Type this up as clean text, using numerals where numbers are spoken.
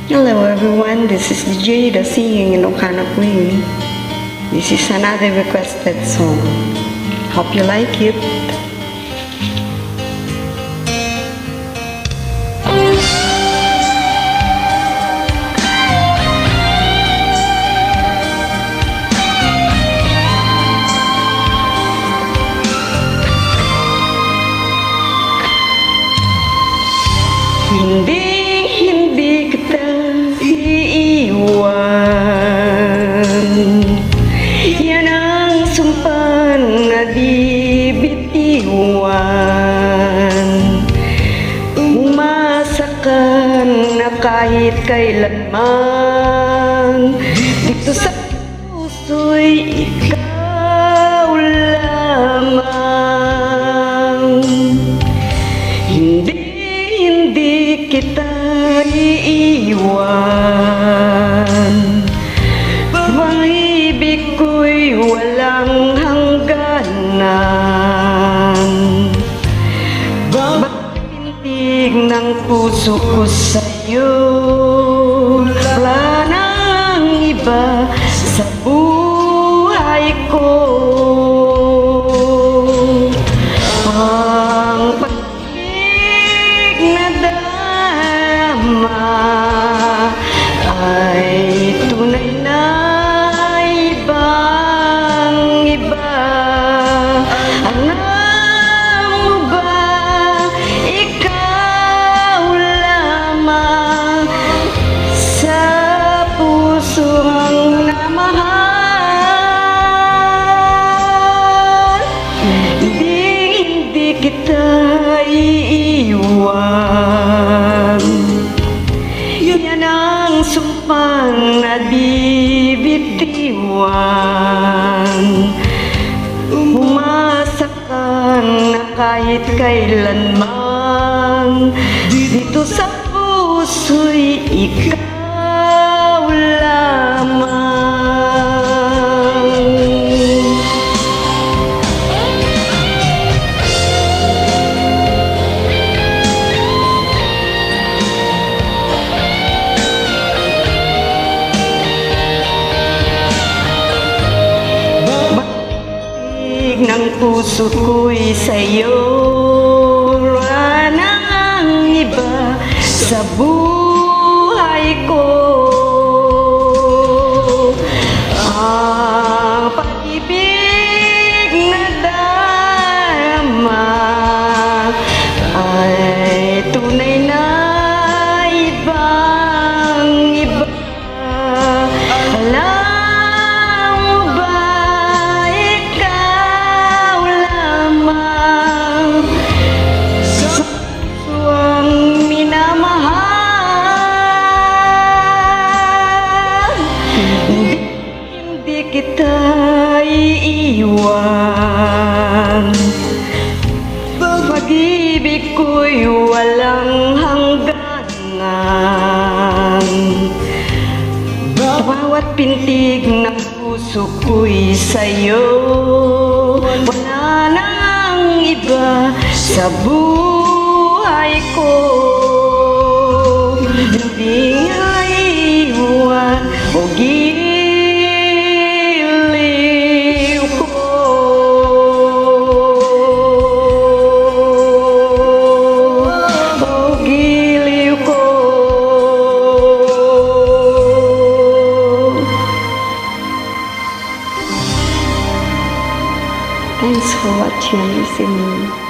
Hello everyone, this is DJ the singing Ilocano Queen. This is another requested song. Hope you like it. Hindi kita iiwan. Yan ang sumpan na di bitiwan. Umasa ka na kahit kailanman, dito sa puso'y ikaw lamang. Hindi kita iiwan. Pag-ibig ko'y walang hangganan. Bagpintig ng puso ko sa'yo, wala nang iba sa buhay ko. Ang pag-ibig na ay tunay na ibang-iba. Alam mo ba, ikaw lamang sa pusong namahal. Hindi kita iiwan. Yan ang sumpang na di bitiwan. Umasa ka na kahit kailanman, dito sa puso'y ikaw lamang. Ng puso ko'y sa'yo, wala nang iba sa buhay ko. Ang pag-ibig na darama ay tunay na ibang-iba. Alam kita iiwan. Pag-ibig ko'y walang hangganan. Bawat pintig ng puso ko'y sa'yo, wala nang iba sa buhay ko. Hindi nga iiwan o Thanks for watching and listening.